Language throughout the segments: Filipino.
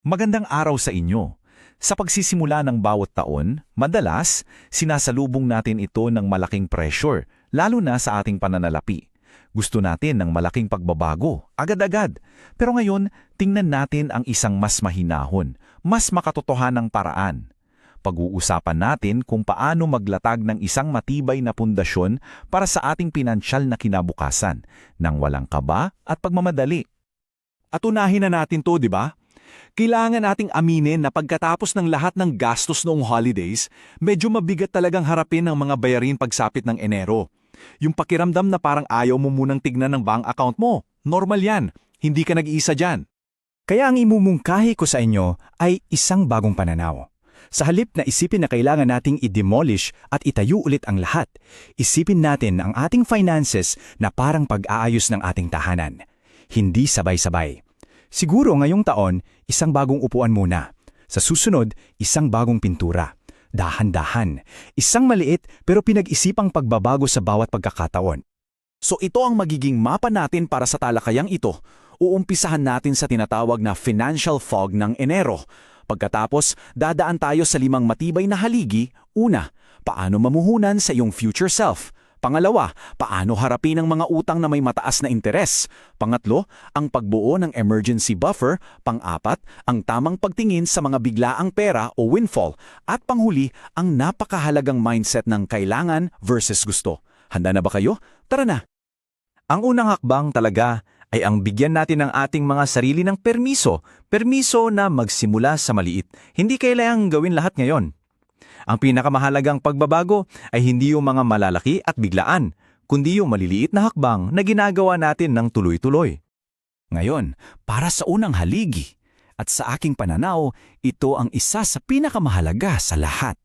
Magandang araw sa inyo. Sa pagsisimula ng bawat taon, madalas, sinasalubong natin ito ng malaking pressure, lalo na sa ating pananalapi. Gusto natin ng malaking pagbabago, agad-agad. Pero ngayon, tingnan natin ang isang mas mahinahon, mas makatotohanang paraan. Pag-uusapan natin kung paano maglatag ng isang matibay na pundasyon para sa ating pinansyal na kinabukasan, nang walang kaba at pagmamadali. At unahin na natin to, di ba? Kailangan nating aminin na pagkatapos ng lahat ng gastos noong holidays, medyo mabigat talagang harapin ang mga bayarin pagsapit ng Enero. Yung pakiramdam na parang ayaw mo munang tignan ng bank account mo. Normal yan. Hindi ka nag-iisa dyan. Kaya ang imumungkahi ko sa inyo ay isang bagong pananaw. Sa halip na isipin na kailangan nating i-demolish at itayo ulit ang lahat, isipin natin ang ating finances na parang pag-aayos ng ating tahanan. Hindi sabay-sabay. Siguro ngayong taon, isang bagong upuan muna. Sa susunod, isang bagong pintura. Dahan-dahan. Isang maliit pero pinag-isipang pagbabago sa bawat pagkakataon. So ito ang magiging mapa natin para sa talakayang ito. Uumpisahan natin sa tinatawag na financial fog ng Enero. Pagkatapos, dadaan tayo sa 5 matibay na haligi. Una, paano mamuhunan sa iyong future self? Pangalawa, paano harapin ang mga utang na may mataas na interes? Pangatlo, ang pagbuo ng emergency buffer. Pang-apat, ang tamang pagtingin sa mga biglaang pera o windfall. At panghuli, ang napakahalagang mindset ng kailangan versus gusto. Handa na ba kayo? Tara na! Ang unang hakbang talaga ay ang bigyan natin ng ating mga sarili ng permiso. Permiso na magsimula sa maliit. Hindi kailangang gawin lahat ngayon. Ang pinakamahalagang pagbabago ay hindi yung mga malalaki at biglaan, kundi yung maliliit na hakbang na ginagawa natin ng tuloy-tuloy. Ngayon, para sa unang haligi, at sa aking pananaw, ito ang isa sa pinakamahalaga sa lahat,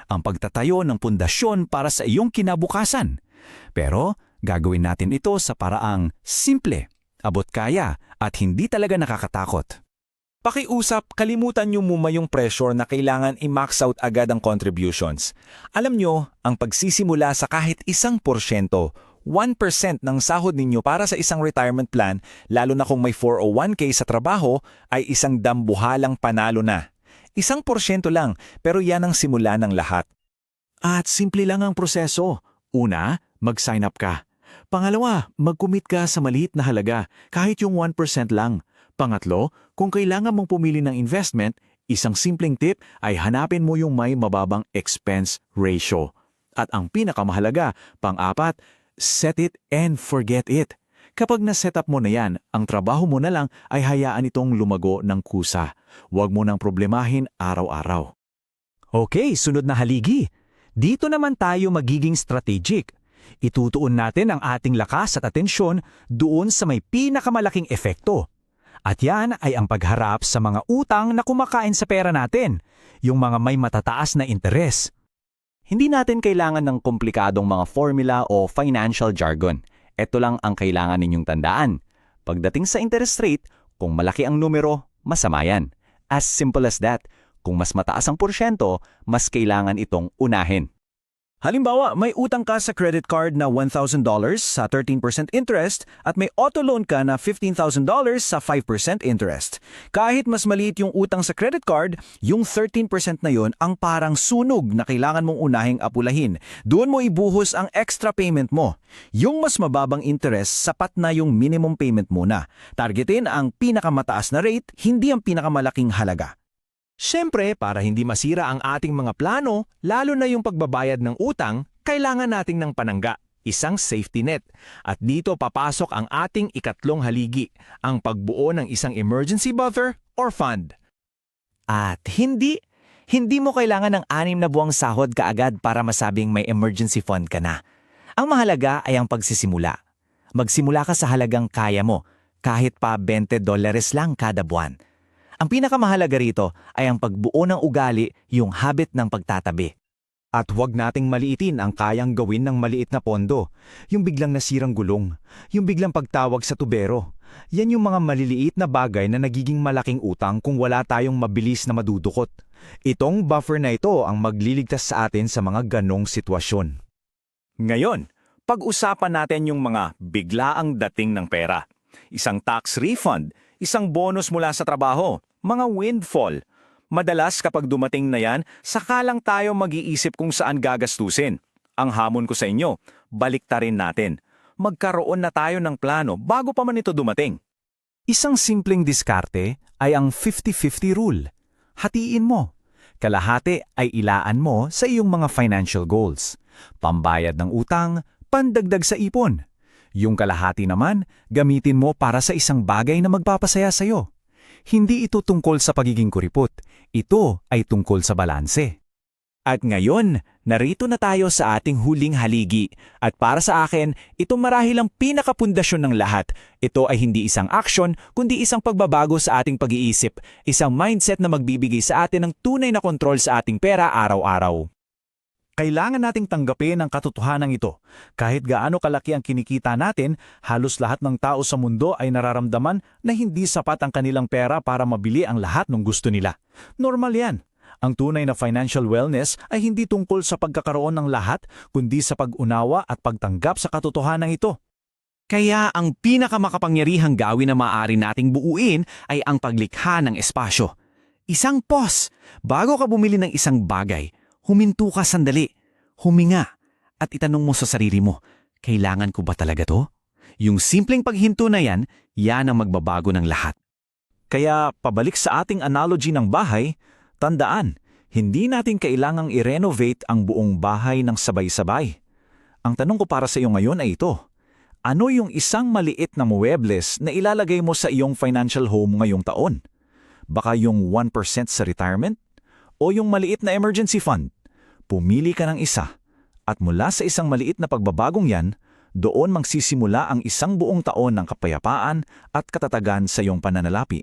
ang pagtatayo ng pundasyon para sa iyong kinabukasan. Pero gagawin natin ito sa paraang simple, abot kaya at hindi talaga nakakatakot. Pakiusap, kalimutan niyo muna yung pressure na kailangan i-max out agad ang contributions. Alam niyo, ang pagsisimula sa kahit 1%, 1% ng sahod ninyo para sa isang retirement plan, lalo na kung may 401k sa trabaho, ay isang dambuhalang panalo na. 1% lang, pero yan ang simula ng lahat. At simple lang ang proseso. Una, mag-sign up ka. Pangalawa, mag-commit ka sa maliit na halaga, kahit yung 1% lang. Pangatlo, kung kailangan mong pumili ng investment, isang simpleng tip ay hanapin mo yung may mababang expense ratio. At ang pinakamahalaga, pang-apat, set it and forget it. Kapag na-set up mo na yan, ang trabaho mo na lang ay hayaan itong lumago ng kusa. Huwag mo nang problemahin araw-araw. Okay, sunod na haligi. Dito naman tayo magiging strategic. Itutuon natin ang ating lakas at atensyon doon sa may pinakamalaking epekto. At yan ay ang pagharap sa mga utang na kumakain sa pera natin, yung mga may matataas na interes. Hindi natin kailangan ng komplikadong mga formula o financial jargon. Ito lang ang kailangan ninyong tandaan. Pagdating sa interest rate, kung malaki ang numero, masama yan. As simple as that. Kung mas mataas ang porsyento, mas kailangan itong unahin. Halimbawa, may utang ka sa credit card na $1,000 sa 13% interest at may auto loan ka na $15,000 sa 5% interest. Kahit mas maliit yung utang sa credit card, yung 13% na yon ang parang sunog na kailangan mong unahing apulahin. Doon mo ibuhos ang extra payment mo. Yung mas mababang interest, sapat na yung minimum payment muna. Targetin ang pinakamataas na rate, hindi ang pinakamalaking halaga. Siyempre, para hindi masira ang ating mga plano, lalo na yung pagbabayad ng utang, kailangan nating ng panangga, isang safety net. At dito papasok ang ating ikatlong haligi, ang pagbuo ng isang emergency buffer or fund. At hindi mo kailangan ng 6 na buwang sahod kaagad para masabing may emergency fund ka na. Ang mahalaga ay ang pagsisimula. Magsimula ka sa halagang kaya mo, kahit pa $20 lang kada buwan. Ang pinakamahalaga rito ay ang pagbuo ng ugali, yung habit ng pagtatabi. At huwag nating maliitin ang kayang gawin ng maliit na pondo, yung biglang nasirang gulong, yung biglang pagtawag sa tubero. Yan yung mga maliliit na bagay na nagiging malaking utang kung wala tayong mabilis na madudukot. Itong buffer na ito ang magliligtas sa atin sa mga ganong sitwasyon. Ngayon, pag-usapan natin yung mga biglaang dating ng pera. Isang tax refund, isang bonus mula sa trabaho, mga windfall. Madalas kapag dumating na yan, saka lang tayo mag-iisip kung saan gagastusin. Ang hamon ko sa inyo, baliktarin natin. Magkaroon na tayo ng plano bago pa man ito dumating. Isang simpleng diskarte ay ang 50-50 rule. Hatiin mo. Kalahati ay ilaan mo sa iyong mga financial goals. Pambayad ng utang, pandagdag sa ipon. Yung kalahati naman, gamitin mo para sa isang bagay na magpapasaya sa'yo. Hindi ito tungkol sa pagiging kuripot. Ito ay tungkol sa balanse. At ngayon, narito na tayo sa ating huling haligi. At para sa akin, ito marahil ang pinakapundasyon ng lahat. Ito ay hindi isang aksyon, kundi isang pagbabago sa ating pag-iisip. Isang mindset na magbibigay sa atin ng tunay na kontrol sa ating pera araw-araw. Kailangan nating tanggapin ang katotohanan ito. Kahit gaano kalaki ang kinikita natin, halos lahat ng tao sa mundo ay nararamdaman na hindi sapat ang kanilang pera para mabili ang lahat ng gusto nila. Normal yan. Ang tunay na financial wellness ay hindi tungkol sa pagkakaroon ng lahat, kundi sa pag-unawa at pagtanggap sa katotohanan ito. Kaya ang pinakamakapangyarihang gawin na maaari nating buuin ay ang paglikha ng espasyo. Isang pause. Bago ka bumili ng isang bagay, huminto ka sandali, huminga, at itanong mo sa sarili mo, kailangan ko ba talaga to? Yung simpleng paghinto na yan, yan ang magbabago ng lahat. Kaya pabalik sa ating analogy ng bahay, tandaan, hindi natin kailangang i-renovate ang buong bahay ng sabay-sabay. Ang tanong ko para sa iyo ngayon ay ito. Ano yung isang maliit na muebles na ilalagay mo sa iyong financial home ngayong taon? Baka yung 1% sa retirement? O yung maliit na emergency fund? Pumili ka ng isa. At mula sa isang maliit na pagbabagong yan, doon magsisimula ang isang buong taon ng kapayapaan at katatagan sa iyong pananalapi.